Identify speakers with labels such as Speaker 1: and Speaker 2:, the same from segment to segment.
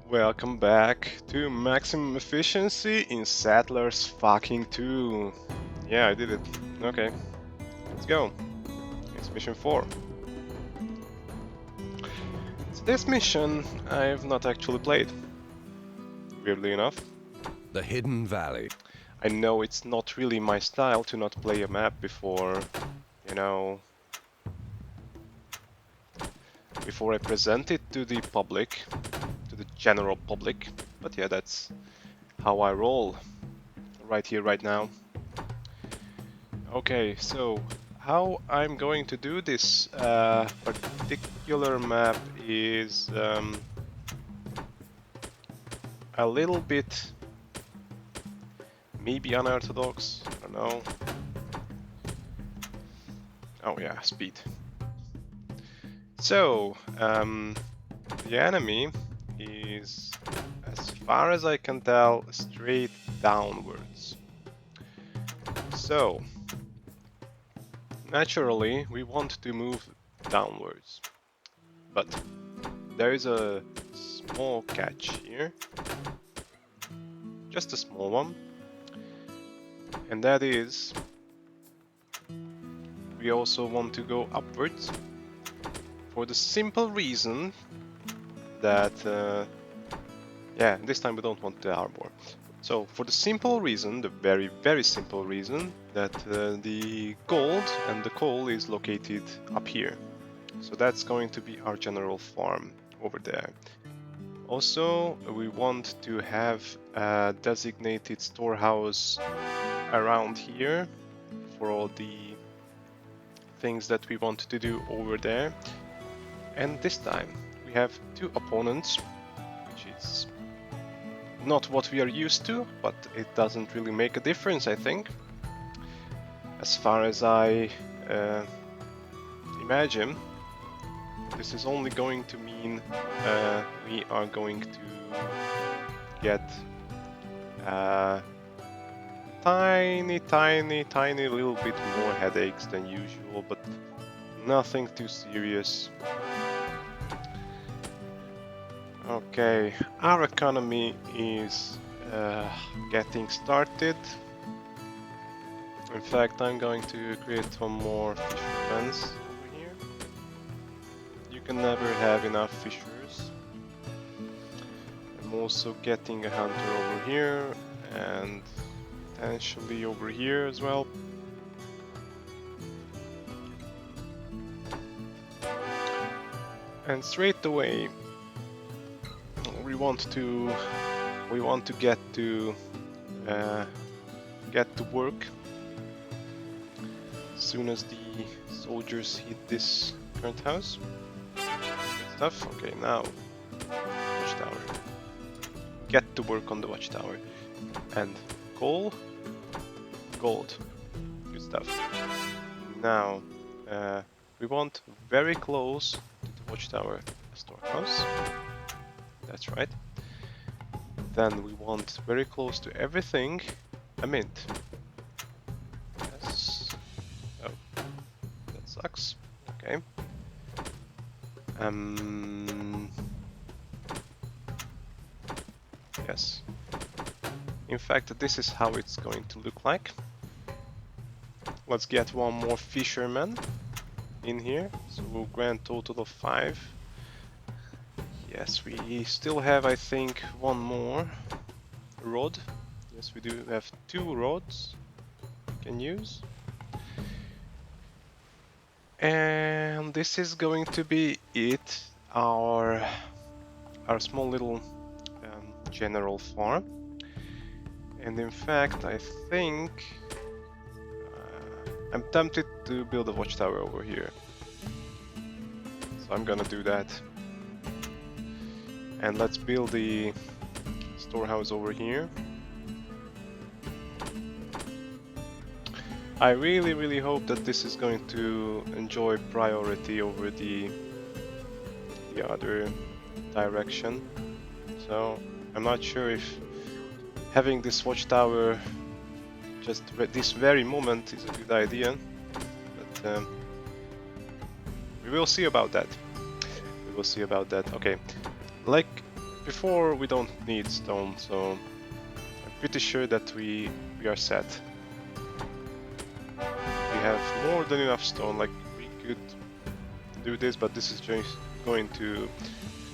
Speaker 1: Welcome back to Maximum Efficiency in Settlers fucking 2. Yeah, I did it. Okay, let's go. It's mission 4. So this mission I've not actually played, weirdly enough.
Speaker 2: The Hidden Valley.
Speaker 1: I know it's not really my style to not play a map before, before I present it to the public, to the general public. But yeah, that's how I roll right here, right now. Okay, so how I'm going to do this particular map is a little bit maybe unorthodox, I don't know. Oh yeah, speed. So, the enemy is, as far as I can tell, straight downwards. So, naturally, we want to move downwards. But there is a small catch here. Just a small one. And that is, we also want to go upwards for the simple reason that, yeah, this time we don't want the armor. So for the simple reason, the very, very simple reason that the gold and the coal is located up here. So that's going to be our general farm over there. Also, we want to have a designated storehouse around here for all the things that we want to do over there. And this time we have two opponents, which is not what we are used to, but it doesn't really make a difference, I think. As far as I imagine, this is only going to mean we are going to get tiny little bit more headaches than usual, but nothing too serious. Okay, our economy is getting started. In fact, I'm going to create some more fishermen over here. You can never have enough fishers. I'm also getting a hunter over here and potentially over here as well. And straight away we want to get to work as soon as the soldiers hit this current house. Good stuff. Okay, now watchtower. Get to work on the watchtower. And coal, gold. Good stuff. Now we want very close to the watchtower storehouse. That's right. Then we want very close to everything a mint. Yes. Oh, that sucks. Okay. Yes. In fact, this is how it's going to look like. Let's get one more fisherman in here. So we'll grand total of 5. Yes, we still have, I think, one more rod. Yes, we do have 2 rods we can use. And this is going to be it, our small little general farm. And in fact, I think I'm tempted to build a watchtower over here. So I'm gonna do that. And let's build the storehouse over here. I really hope that this is going to enjoy priority over the other direction. So I'm not sure if having this watchtower just this very moment is a good idea, but we will see about that. We will see about that. Okay, like before we don't need stone, so I'm pretty sure that we are set. We have more than enough stone, like we could do this, but this is just going to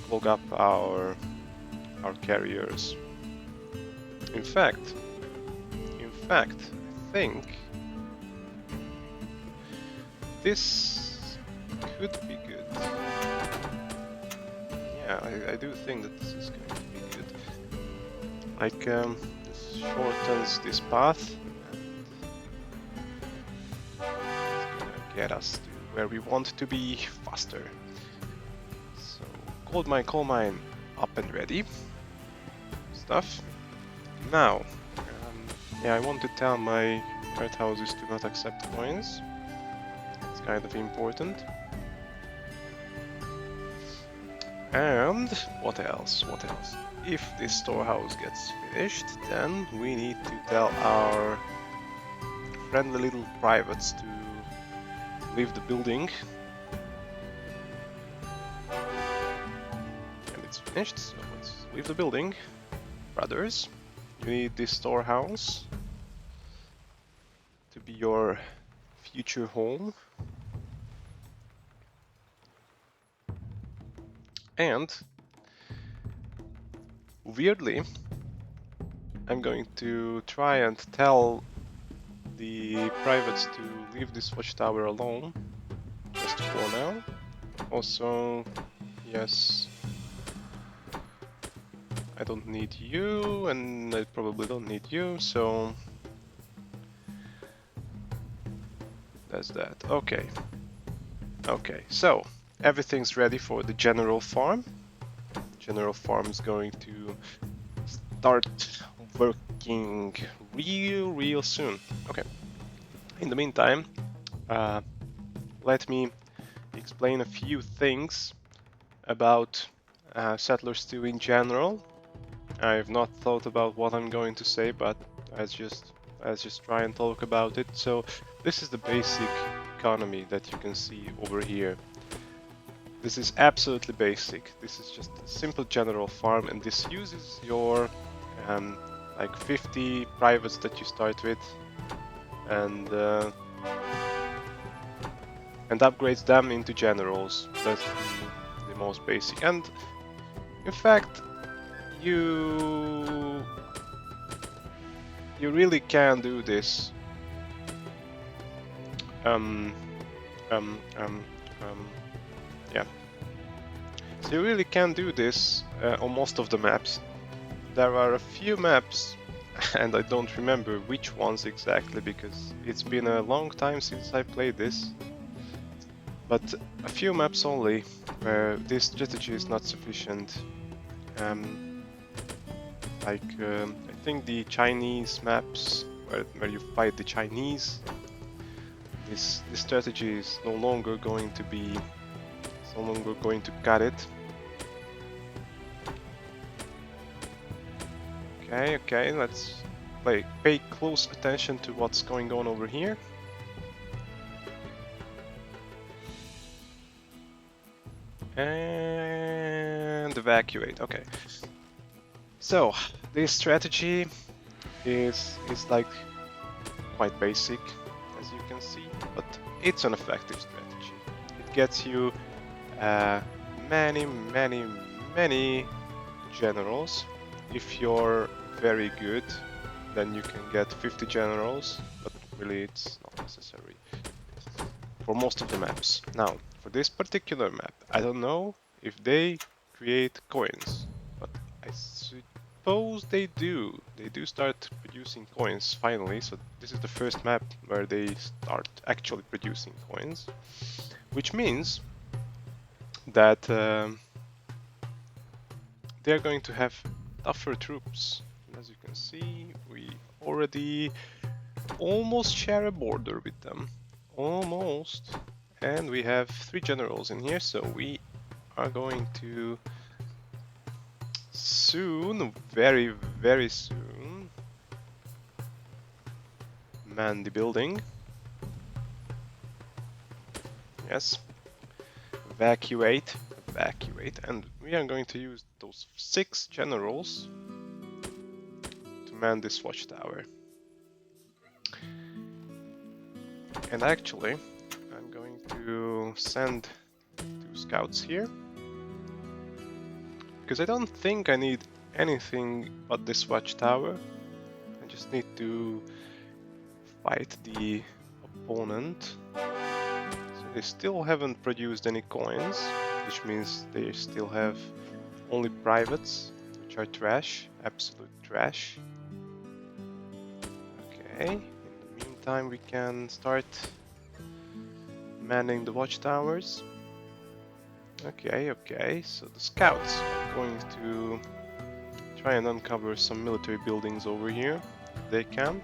Speaker 1: clog up our carriers. In fact, I think this could be good. Yeah, I do think that this is going to be good. Like, this shortens this path and it's gonna get us to where we want to be faster. So, coal mine up and ready. Stuff. Now, yeah, I want to tell my cart houses to not accept coins. It's kind of important. And what else? What else? If this storehouse gets finished, then we need to tell our friendly little privates to leave the building. And it's finished, so let's leave the building. Brothers, you need this storehouse to be your future home. And weirdly, I'm going to try and tell the privates to leave this watchtower alone, just for now. Also, yes, I don't need you, and I probably don't need you, so that's that. Okay. Okay, so everything's ready for the general farm. General farm is going to start working real soon. Okay. In the meantime, let me explain a few things about Settlers 2 in general. I've not thought about what I'm going to say, but let's just try and talk about it. So this is the basic economy that you can see over here. This is absolutely basic. This is just a simple general farm, and this uses your like 50 privates that you start with, and upgrades them into generals. That's the most basic. And in fact, you really can do this. Yeah. So you really can do this on most of the maps. There are a few maps, and I don't remember which ones exactly because it's been a long time since I played this. But a few maps only where this strategy is not sufficient. I think the Chinese maps where you fight the Chinese, this strategy is no longer going to be, it's no longer going to cut it. Okay, let's pay close attention to what's going on over here. And evacuate. Okay. So this strategy is like quite basic, as you can see, but it's an effective strategy. It gets you many generals. If you're very good, then you can get 50 generals, but really it's not necessary for most of the maps. Now, for this particular map, I don't know if they create coins, but I suppose they do. They do start producing coins finally, so this is the first map where they start actually producing coins, which means that they're going to have tougher troops. And as you can see, we already almost share a border with them. Almost. And we have 3 generals in here, so we are going to soon, very soon, man the building. Yes. Evacuate evacuate, and we are going to use those 6 generals to man this watchtower. And actually, I'm going to send 2 scouts here, because I don't think I need anything but this watchtower. I just need to fight the opponent. So they still haven't produced any coins, which means they still have only privates, which are trash, absolute trash. Okay, in the meantime we can start manning the watchtowers. Okay, so the scouts are going to try and uncover some military buildings over here, if they can.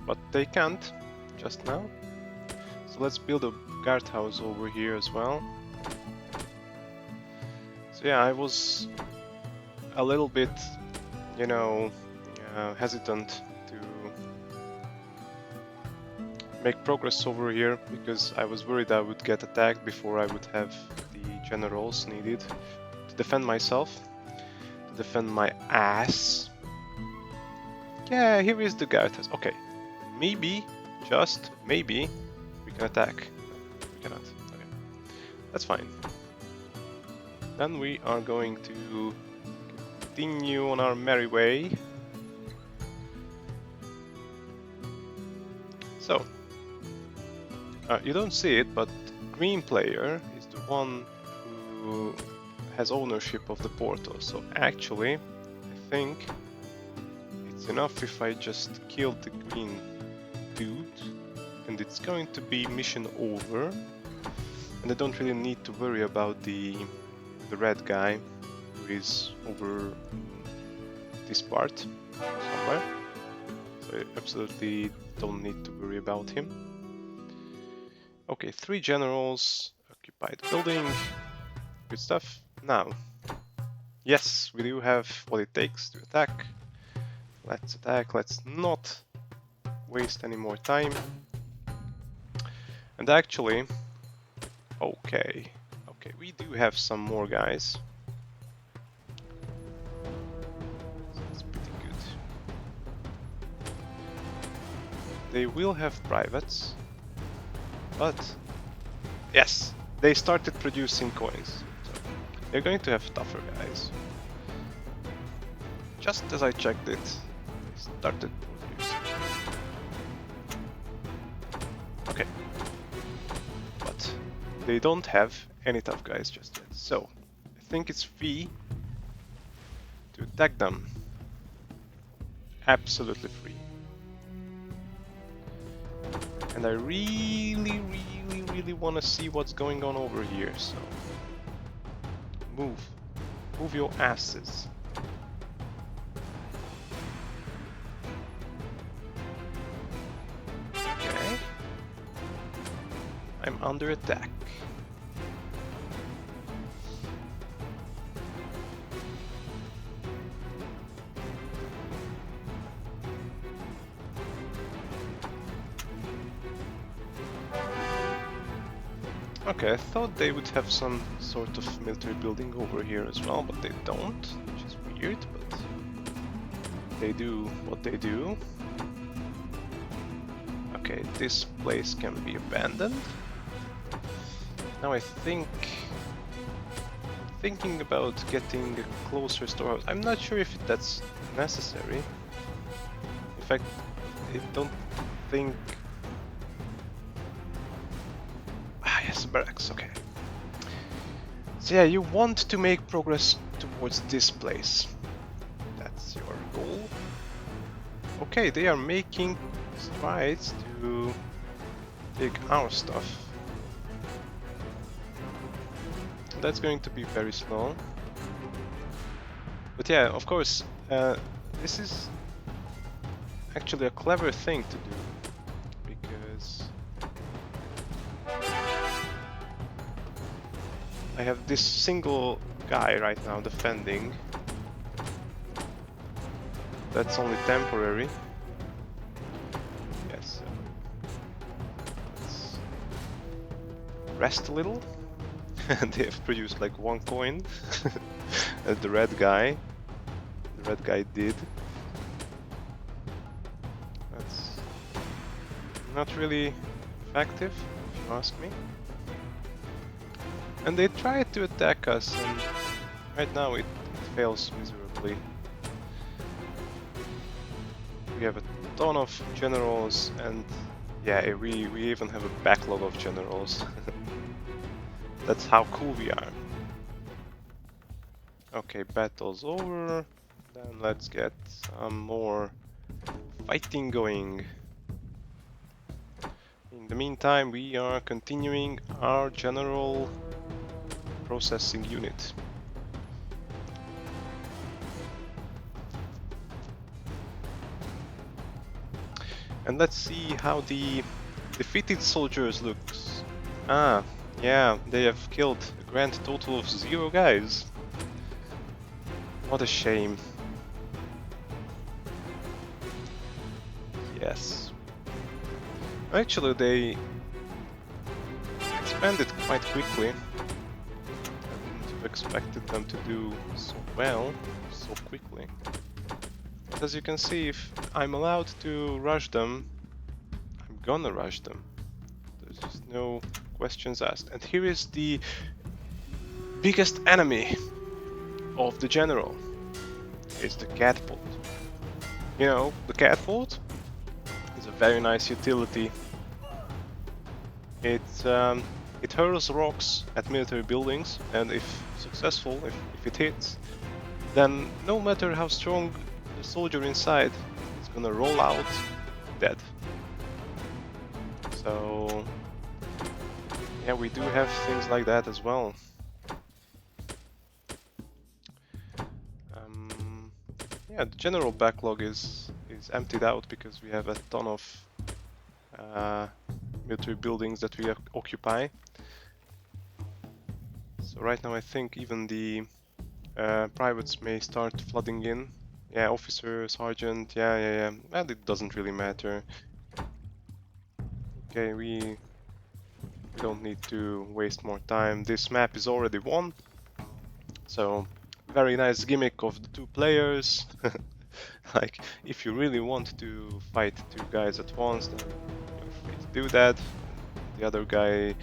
Speaker 1: But they can't, just now. So let's build a guardhouse over here as well. So yeah, I was a little bit, you know, hesitant to make progress over here, because I was worried I would get attacked before I would have the generals needed to defend myself, to defend my ass. Yeah, here is the guardhouse. Okay, maybe, just maybe, we can attack. We cannot. Okay, that's fine. Then we are going to continue on our merry way. So, you don't see it, but green player is the one who has ownership of the portal. So actually, I think it's enough if I just kill the green dude, and it's going to be mission over. And I don't really need to worry about the red guy who is over this part somewhere. So I absolutely don't need to worry about him. Okay, 3 generals, occupied building, good stuff. Now, yes, we do have what it takes to attack. Let's attack, let's not waste any more time. And actually, okay, we do have some more guys. So that's pretty good. They will have privates. But, yes, they started producing coins, so they're going to have tougher guys. Just as I checked it, they started producing. Okay, but they don't have any tough guys just yet, so I think it's free to attack them. Absolutely free. And I really want to see what's going on over here, so move your asses. Okay, I'm under attack. Okay, I thought they would have some sort of military building over here as well, but they don't, which is weird, but they do what they do. Okay, this place can be abandoned. Now I think... thinking about getting a closer storehouse. I'm not sure if that's necessary. In fact, I don't think... barracks, okay. So yeah, you want to make progress towards this place. That's your goal. Okay, they are making strides to take our stuff. That's going to be very slow. But yeah, of course, this is actually a clever thing to do. Because I have this single guy right now defending. That's only temporary. Yes. Let's rest a little. And they have produced like 1 coin. As the red guy did. That's not really effective, if you ask me. And they tried to attack us, and right now it fails miserably. We have a ton of generals, and yeah, we even have a backlog of generals. That's how cool we are. Okay, battle's over. Then let's get some more fighting going. In the meantime, we are continuing our general processing unit. And let's see how the defeated soldiers looks. Ah, yeah, they have killed a grand total of 0 guys. What a shame. Yes. Actually, they expanded quite quickly. I wouldn't have expected them to do so well, so quickly. But as you can see, if I'm allowed to rush them, I'm gonna rush them. There's just no questions asked. And here is the biggest enemy of the general. It's the catapult. You know, the catapult is a very nice utility. It hurls rocks at military buildings, and if successful, if it hits, then no matter how strong the soldier inside, it's gonna roll out dead. So yeah, we do have things like that as well. Yeah, the general backlog is emptied out because we have a ton of military buildings that we occupy. So right now I think even the privates may start flooding in. Yeah, officer, sergeant, yeah. And it doesn't really matter. Okay, we don't need to waste more time. This map is already won. So, very nice gimmick of the 2 players. Like, if you really want to fight 2 guys at once, then you're free to do that. The other guy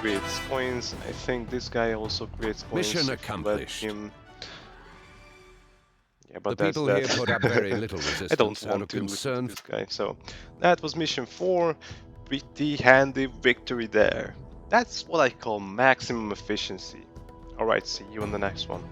Speaker 1: creates coins. I think this guy also creates coins.
Speaker 2: Mission accomplished.
Speaker 1: Yeah, but
Speaker 2: The
Speaker 1: that's
Speaker 2: people
Speaker 1: that.
Speaker 2: here put up very little
Speaker 1: I don't
Speaker 2: resistance out
Speaker 1: want
Speaker 2: of
Speaker 1: to listen
Speaker 2: concern.
Speaker 1: to this guy. So that was mission 4. Pretty handy victory there. That's what I call maximum efficiency. Alright, see you on the next one.